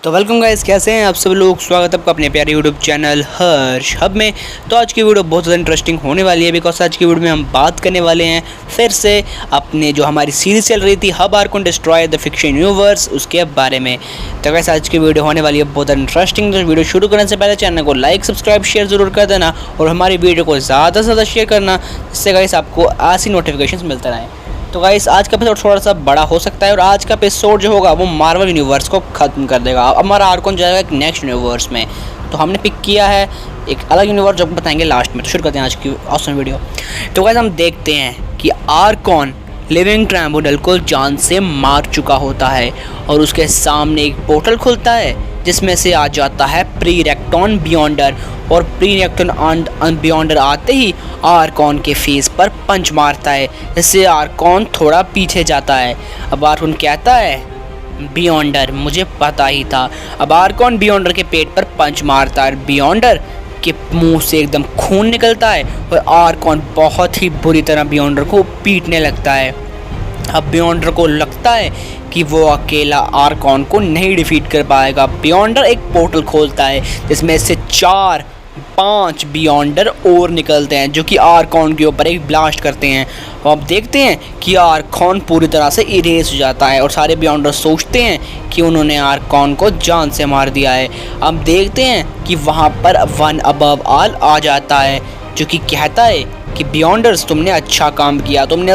तो welcome guys, कैसे हैं आप सब लोग। स्वागत है आपका अपने प्यारे यूट्यूब चैनल हर्ष हब में। तो आज की वीडियो बहुत ज़्यादा इंटरेस्टिंग होने वाली है, बिकॉज आज की वीडियो में हम बात करने वाले हैं फिर से अपने जो हमारी सीरीज चल रही थी हब Arkon destroy the fiction universe, उसके बारे में। तो वैसे आज की वीडियो होने वाली है बहुत इंटरेस्टिंग। तो वीडियो शुरू करने से पहले चैनल को लाइक सब्सक्राइब शेयर ज़रूर कर देना और हमारी वीडियो को ज़्यादा से ज़्यादा शेयर करना, जिससे गाइस आपको ऐसी नोटिफिकेशन मिलते रहें। तो गाइस आज का एपिसोड थोड़ा सा बड़ा हो सकता है और आज का एपिसोड जो होगा वो मार्वल यूनिवर्स को ख़त्म कर देगा। अब हमारा आर्कॉन जाएगा एक नेक्स्ट यूनिवर्स में, तो हमने पिक किया है एक अलग यूनिवर्स जो बताएंगे लास्ट में। तो शुरू करते हैं आज की ऑसम वीडियो। तो गाइस हम देखते हैं कि आर्कॉन लिविंग ट्राइब्यूनल को जान से मार चुका होता है और उसके सामने एक पोर्टल खुलता है जिसमें से आ जाता है प्री-रेक्टॉन बियॉन्डर। और प्री-रेक्टॉन बियॉन्डर आते ही आर्कॉन के फेस पर पंच मारता है, जिससे आर्कॉन थोड़ा पीछे जाता है। अब आर्कॉन कहता है, बियॉन्डर मुझे पता ही था। अब आर्कॉन बियॉन्डर के पेट पर पंच मारता है, बियॉन्डर के मुंह से एकदम खून निकलता है और आर्कॉन बहुत ही बुरी तरह बियॉन्डर को पीटने लगता है। अब बियॉन्डर को लगता है कि वो अकेला आर्कॉन को नहीं डिफीट कर पाएगा। बियॉन्डर एक पोर्टल खोलता है जिसमें से 4-5 बियॉन्डर और निकलते हैं जो कि आर्कॉन के ऊपर एक ब्लास्ट करते हैं। और अब देखते हैं कि आर्कॉन पूरी तरह से इरेज हो जाता है और सारे बियॉन्डर सोचते हैं कि उन्होंने आर्कॉन को जान से मार दिया है। अब देखते हैं कि वहाँ पर वन अबव ऑल आ जाता है जो कि कहता है कि बियॉन्डर्स तुमने अच्छा काम किया, तुमने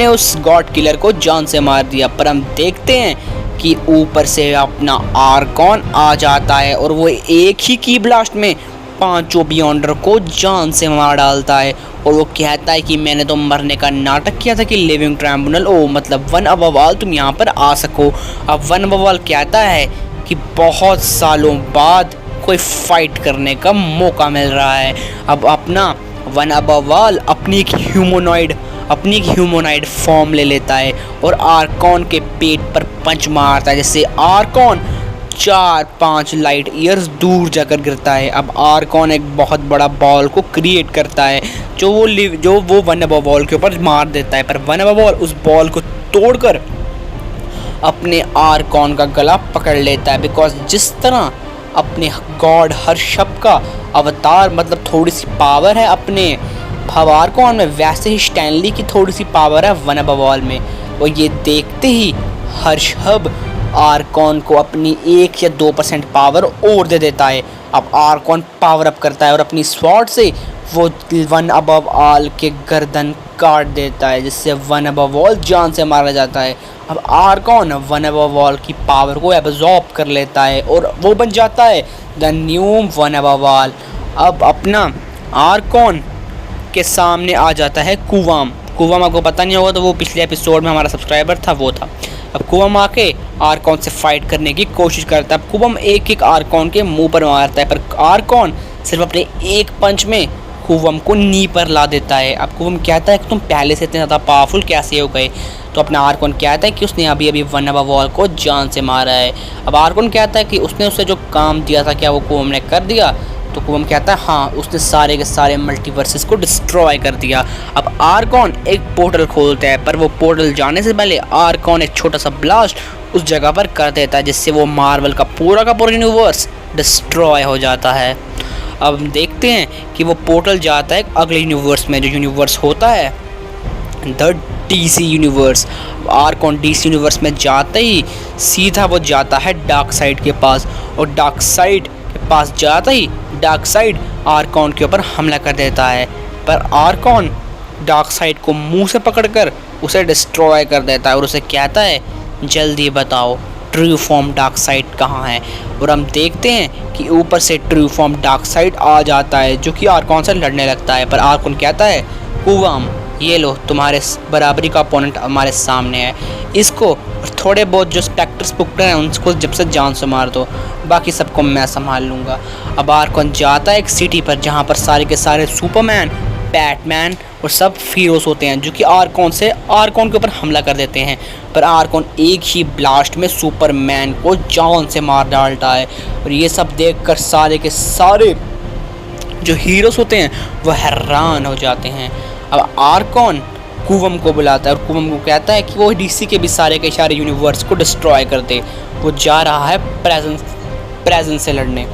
उस गॉड किलर को जान से मार दिया। पर हम देखते हैं कि ऊपर से अपना आर्कॉन आ जाता है और वो एक ही की ब्लास्ट में 5 बियॉन्डर को जान से मार डालता है। और वो कहता है कि मैंने तो मरने का नाटक किया था कि लिविंग ट्राइब्यूनल मतलब वन अबव ऑल तुम यहाँ पर आ सको। अब वन अबव ऑल कहता है कि बहुत सालों बाद कोई फाइट करने का मौका मिल रहा है। अब अपना वन अबव ऑल अपनी एक ह्यूमनॉइड फॉर्म ले लेता है और आर्कॉन के पेट पर पंच मारता है, जिससे आर्कॉन 4-5 लाइट ईयर्स दूर जाकर गिरता है। अब आर्कॉन एक बहुत बड़ा बॉल को क्रिएट करता है जो वो वन अबव ऑल के ऊपर मार देता है। पर वन अबव ऑल उस बॉल को तोड़कर अपने आर्कॉन का गला पकड़ लेता है, बिकॉज जिस तरह अपने गॉड हर्षब का अवतार मतलब थोड़ी सी पावर है अपने आर्कॉन में, वैसे ही स्टैनली की थोड़ी सी पावर है वन अबव ऑल में। और ये देखते ही हर्षब आर्कॉन को अपनी 1 या 2% पावर और दे देता है। अब आर्कॉन पावर अप करता है और अपनी स्वॉर्ड से वो वन अबव ऑल के गर्दन काट देता है, जिससे वन अबव ऑल जान से मारा जाता है। अब आर्कॉन वन अबव ऑल की पावर को एब्जॉर्ब कर लेता है और वो बन जाता है the new one above all. अब अपना आर्कॉन के सामने आ जाता है कुवाम। आपको पता नहीं होगा तो वो पिछले एपिसोड में हमारा सब्सक्राइबर था, वो था। अब कुवाम आके आर्कॉन से फाइट करने की कोशिश करता है। अब कुवाम एक आर्कॉन के मुंह पर मारता है, पर आर्कॉन सिर्फ अपने एक पंच में कुवाम को नी पर ला देता है। अब कुवाम कहता है कि तुम पहले से इतने ज़्यादा पावरफुल कैसे हो गए। तो अपना आर्कॉन कहता है कि उसने अभी वन अबव ऑल को जान से मारा है। अब आर्कॉन कहता है कि उसने उसे जो काम दिया था क्या वो कुवाम ने कर दिया। तो कुवाम कहता है हाँ, उसने सारे के सारे मल्टीवर्सेस को डिस्ट्रॉय कर दिया। अब आर्कॉन एक पोर्टल खोलता है, पर वो पोर्टल जाने से पहले आर्कॉन एक छोटा सा ब्लास्ट उस जगह पर कर देता है, जिससे वो मार्वल का पूरा यूनिवर्स डिस्ट्रॉय हो जाता है। अब देखते हैं कि वो पोर्टल जाता है अगले यूनिवर्स में, जो यूनिवर्स होता है the DC universe. Arkon DC universe में जाते ही सीधा वो जाता है डार्कसाइड के पास, और डार्कसाइड के पास जाता ही डार्कसाइड आर्कॉन के ऊपर हमला कर देता है। पर आर्कॉन डार्कसाइड को मुंह से पकड़कर उसे डिस्ट्रॉय कर देता है और उसे कहता है, जल्दी बताओ ट्रू फॉर्म डार्कसाइड कहाँ है। और हम देखते हैं कि ऊपर से ट्रू फॉर्म डार्कसाइड आ जाता है जो कि आर्कॉन से लड़ने लगता है। पर आर्कॉन कहता है, कुवाम ये लो, तुम्हारे बराबरी का अपोनेंट हमारे सामने है, इसको थोड़े बहुत जो स्पेक्टर्स पुक्टर हैं उनको जब से जान से मार दो, बाकी सबको मैं संभाल लूँगा। अब आर्कॉन जाता है एक सिटी पर जहाँ पर सारे के सारे सुपरमैन, बैटमैन और सब हीरोज़ होते हैं जो कि आर्कॉन के ऊपर हमला कर देते हैं। पर आर्कॉन एक ही ब्लास्ट में सुपरमैन को जान से मार डालता है। और ये सब देखकर सारे के सारे जो हीरोज़ होते हैं वो हैरान हो जाते हैं। अब आर्कॉन कुवम को बुलाता है और कुवम को कहता है कि वो डीसी के भी सारे के सारे यूनिवर्स को डिस्ट्रॉय कर दे। वो जा रहा है प्रेजेंस से लड़ने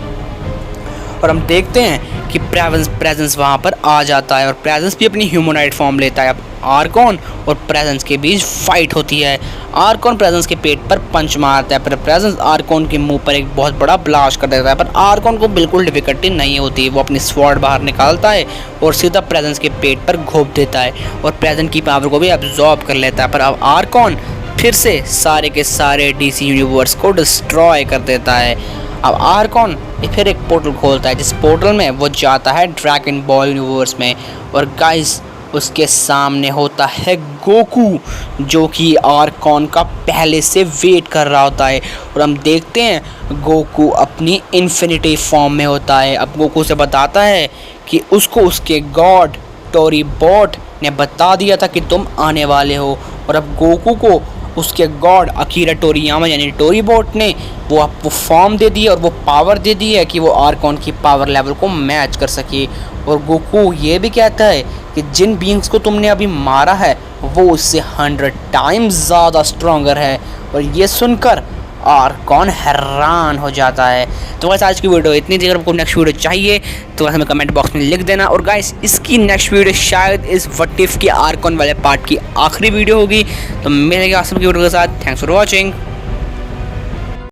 और हम देखते हैं कि प्रेजेंस वहाँ पर आ जाता है और प्रेजेंस भी अपनी ह्यूमनॉइड फॉर्म लेता है। अब आर्कॉन और प्रेजेंस के बीच फाइट होती है। आर्कॉन प्रेजेंस के पेट पर पंच मारता है पर प्रेजेंस आर्कॉन के मुंह पर एक बहुत बड़ा ब्लास्ट कर देता है, पर आर्कॉन को बिल्कुल डिफिकल्टी नहीं होती। वो अपनी स्वॉर्ड बाहर निकालता है और सीधा प्रेजेंस के पेट पर घोंप देता है और प्रेजेंस की पावर को भी एब्जॉर्ब कर लेता है। पर अब आर्कॉन फिर से सारे के सारे डीसी यूनिवर्स को डिस्ट्रॉय कर देता है। अब आर्कॉन फिर एक पोर्टल खोलता है जिस पोर्टल में वो जाता है ड्रैगन बॉल यूनिवर्स में और गाइस उसके सामने होता है गोकू जो कि आर्कॉन का पहले से वेट कर रहा होता है और हम देखते हैं गोकू अपनी इन्फिनिटी फॉर्म में होता है। अब गोकू से बताता है कि उसको उसके गॉड टोरीबॉट ने बता दिया था कि तुम आने वाले हो और अब गोकू को उसके गॉड अकीरा टोरियामा यानी टोरीबॉट ने वो फॉर्म दे दी है और वो पावर दे दी है कि वो आर्कॉन की पावर लेवल को मैच कर सके। और गोकू ये भी कहता है कि जिन बीइंग्स को तुमने अभी मारा है वो उससे 100 टाइम्स ज़्यादा स्ट्रॉन्गर है और ये सुनकर आर्कॉन हैरान हो जाता है। तो वैसे आज की वीडियो इतनी थी। अगर आपको नेक्स्ट वीडियो चाहिए तो वैसे हमें कमेंट बॉक्स में लिख देना। और गाइस इसकी नेक्स्ट वीडियो शायद इस व्हाट इफ के आर्कॉन वाले पार्ट की आखिरी वीडियो होगी। तो मिलेंगे आसम की वीडियो के साथ। Thanks for watching.